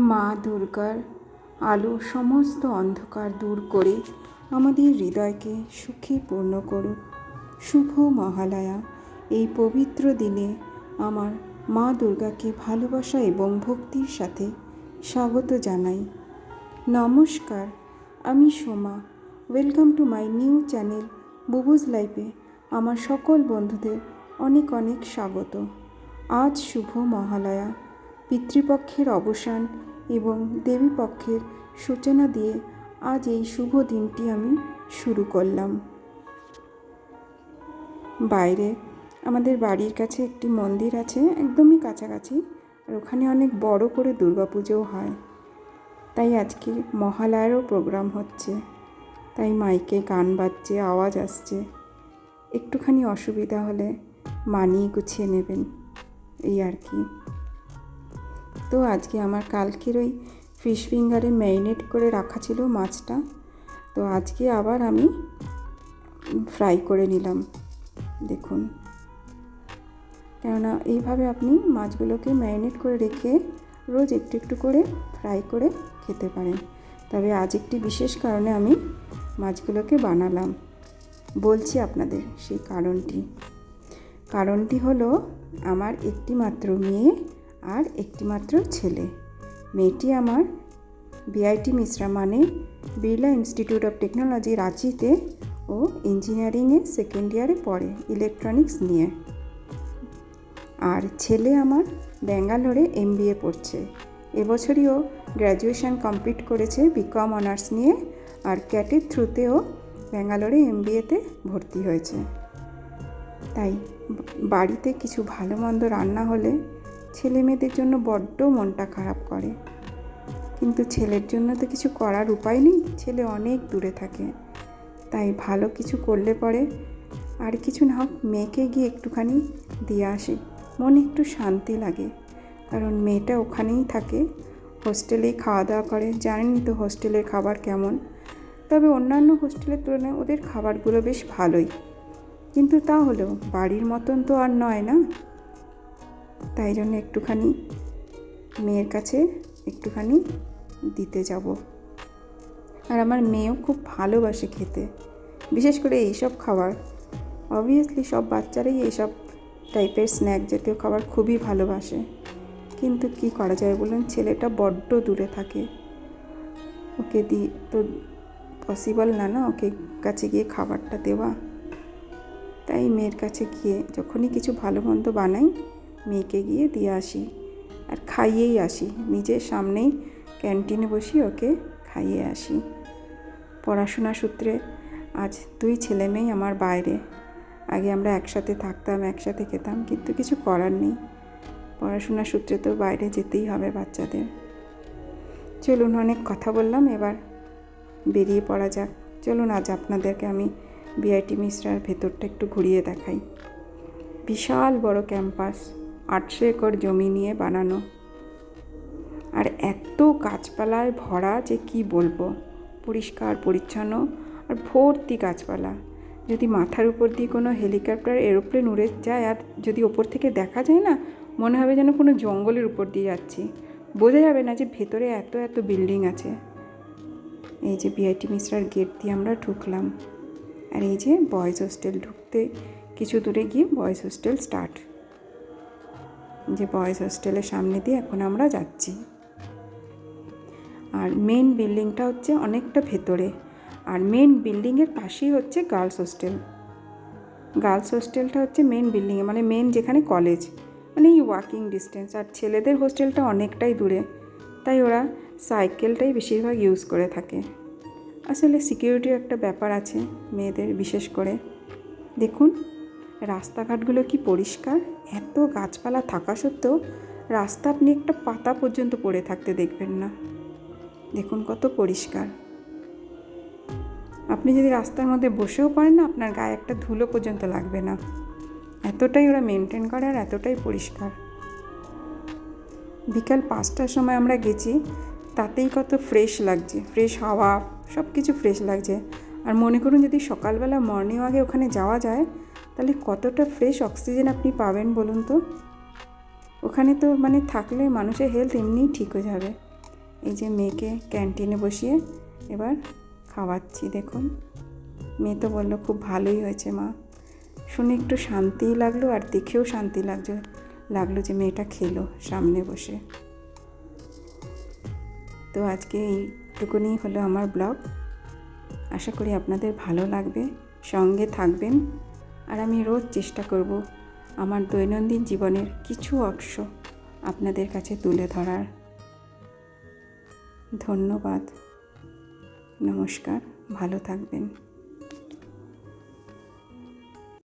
মা দুর্গার আলো সমস্ত অন্ধকার দূর করে আমাদের হৃদয়কে সুখে পূর্ণ করুক। শুভ মহালয়া। এই পবিত্র দিনে আমার মা দুর্গাকে ভালোবাসা এবং ভক্তির সাথে স্বাগত জানাই। নমস্কার, আমি Soma. Welcome to my new channel Bubu's লাইফে আমার সকল বন্ধুদের অনেক অনেক স্বাগত। আজ শুভ মহালয়া। পিতৃপক্ষের অবসান এবং দেবীপক্ষের সূচনা দিয়ে আজ এই শুভ দিনটি আমি শুরু করলাম। বাইরে আমাদের বাড়ির কাছে একটি মন্দির আছে, একদমই কাছাকাছি, আর ওখানে অনেক বড় করে দুর্গাপুজোও হয়। তাই আজকে মহালয়ারও প্রোগ্রাম হচ্ছে, তাই মাইকে গান বাজছে, আওয়াজ আসছে। একটুখানি অসুবিধা হলে মানিয়ে গুছিয়ে নেবেন, এই আর কি। তো আজকে আমার কালকের ওই ফিশ ফিঙ্গারে ম্যারিনেট করে রাখা ছিল মাছটা, তো আজকে আবার আমি ফ্রাই করে নিলাম। দেখুন, কেননা এইভাবে আপনি মাছগুলোকে ম্যারিনেট করে রেখে রোজ একটু একটু করে ফ্রাই করে খেতে পারেন। তবে আজ একটি বিশেষ কারণে আমি মাছগুলোকে বানালাম, বলছি আপনাদের সেই কারণটি হলো আমার একটি মাত্র মেয়ে আর একটি মাত্র ছেলে। মেয়েটি আমার বিআইটি মিশ্রা মানে বিড়লা ইনস্টিটিউট অফ টেকনোলজি রাঁচিতে ও ইঞ্জিনিয়ারিংয়ে সেকেন্ড ইয়ারে পড়ে, ইলেকট্রনিক্স নিয়ে। আর ছেলে আমার ব্যাঙ্গালোরে MBA পড়ছে। এবছরই ও গ্র্যাজুয়েশন কমপ্লিট করেছে বিকম অনার্স নিয়ে, আর ক্যাটের থ্রুতেও ব্যাঙ্গালোরে MBAতে ভর্তি হয়েছে। তাই বাড়িতে কিছু ভালো মন্দ রান্না হলে ছেলে মেয়েদের জন্য বড্ড মনটা খারাপ করে, কিন্তু ছেলের জন্য তো কিছু করার উপায় নেই, ছেলে অনেক দূরে থাকে। তাই ভালো কিছু করলে পরে আর কিছু না হোক মেয়েকে গিয়ে একটুখানি দিয়ে আসি, মনে একটু শান্তি লাগে। কারণ মেয়েটা ওখানেই থাকে, হোস্টেলেই খাওয়া দাওয়া করে। জানেনই তো হোস্টেলের খাবার কেমন, তবে অন্যান্য হোস্টেলের তুলনায় ওদের খাবারগুলো বেশ ভালোই, কিন্তু তা হলেও বাড়ির মতন তো আর নয় না। তাই জন্য একটুখানি মেয়ের কাছে একটুখানি দিতে যাব। আর আমার মেয়েও খুব ভালোবাসে খেতে, বিশেষ করে এইসব খাবার। অবভিয়াসলি সব বাচ্চারাই এইসব টাইপের স্ন্যাক জাতীয় খাবার খুবই ভালোবাসে, কিন্তু কি করা যায় বলুন, ছেলেটা বড্ড দূরে থাকে, ওকে তো পসিবল না ওকে কাছে গিয়ে খাবারটা দেওয়া। তাই মেয়ের কাছে গিয়ে যখনই কিছু ভালো মন্দ বানাই মেয়েকে গিয়ে দিয়ে আসি, আর খাইয়েই আসি। নিজের সামনেই ক্যান্টিনে বসি ওকে খাইয়ে আসি। পড়াশোনা সূত্রে আজ 2 ছেলে মেয়েই আমার বাইরে। আগে আমরা একসাথে থাকতাম, একসাথে খেতাম, কিন্তু কিছু করার নেই, পড়াশোনা সূত্রে তো বাইরে যেতেই হবে বাচ্চাদের। চলুন, অনেক কথা বললাম, এবার বেরিয়ে পড়া যাক। চলুন আজ আপনাদেরকে আমি বিআইটি মিশ্রার ভেতরটা একটু ঘুরিয়ে দেখাই। বিশাল বড় ক্যাম্পাস, 800 একর জমি নিয়ে বানানো, আর এত গাছপালায় ভরা যে কি বলবো। পরিষ্কার পরিচ্ছন্ন আর ভর্তি গাছপালা। যদি মাথার উপর দিয়ে কোনো হেলিকপ্টার এরোপ্লেন উড়ে যায় আর যদি ওপর থেকে দেখা যায় না, মনে হবে যেন কোনো জঙ্গলের উপর দিয়ে যাচ্ছি, বোঝা যাবে না যে ভেতরে এত এত বিল্ডিং আছে। এই যে বিআইটি মিশ্রার গেট দিয়ে আমরা ঢুকলাম, আর এই যে বয়েজ হোস্টেল, ঢুকতে কিছু দূরে গিয়ে বয়েজ হোস্টেল স্টার্ট। যে বয়েজ হোস্টেলের সামনে দিয়ে এখন আমরা যাচ্ছি। আর মেন বিল্ডিংটা হচ্ছে অনেকটা ভেতরে, আর মেন বিল্ডিংয়ের পাশেই হচ্ছে গার্লস হোস্টেল। গার্লস হোস্টেলটা হচ্ছে মেন বিল্ডিংয়ে, মানে মেন যেখানে কলেজ, মানে এই ওয়াকিং ডিস্টেন্স। আর ছেলেদের হোস্টেলটা অনেকটাই দূরে, তাই ওরা সাইকেলটাই বেশিরভাগ ইউজ করে থাকে। আসলে সিকিউরিটির একটা ব্যাপার আছে মেয়েদের বিশেষ করে। দেখুন রাস্তাঘাটগুলো কি পরিষ্কার, এত গাছপালা থাকা সত্ত্বেও রাস্তা আপনি একটা পাতা পর্যন্ত পড়ে থাকতে দেখবেন না। দেখুন কত পরিষ্কার। আপনি যদি রাস্তার মধ্যে বসেও পড়েন না, আপনার গায়ে একটা ধুলো পর্যন্ত লাগবে না, এতটাই ওরা মেনটেন করে আর এতটাই পরিষ্কার। বিকাল 5টার সময় আমরা গেছি, তাতেই কত ফ্রেশ লাগছে, ফ্রেশ হাওয়া, সব কিছু ফ্রেশ লাগছে। আর মনে করুন যদি সকালবেলা মর্নিং ওয়াকে ওখানে যাওয়া যায়, তাহলে কতটা ফ্রেশ অক্সিজেন আপনি পাবেন বলুন তো। ওখানে তো মানে থাকলে মানুষের হেলথ এমনিই ঠিক হয়ে যাবে। এই যে মেয়েকে ক্যান্টিনে বসিয়ে এবার খাওয়াচ্ছি। দেখুন, মেয়ে তো বললো খুব ভালোই হয়েছে মা। শুনে একটু শান্তিই লাগলো, আর দেখেও শান্তি লাগলো যে মেয়েটা খেলো সামনে বসে। তো আজকে এইটুকুনি হলো আমার ব্লগ। আশা করি আপনাদের ভালো লাগবে, সঙ্গে থাকবেন। আর আমি রোজ চেষ্টা করব আমার দৈনন্দিন জীবনের কিছু অংশ আপনাদের কাছে তুলে ধরার। ধন্যবাদ, নমস্কার, ভালো থাকবেন।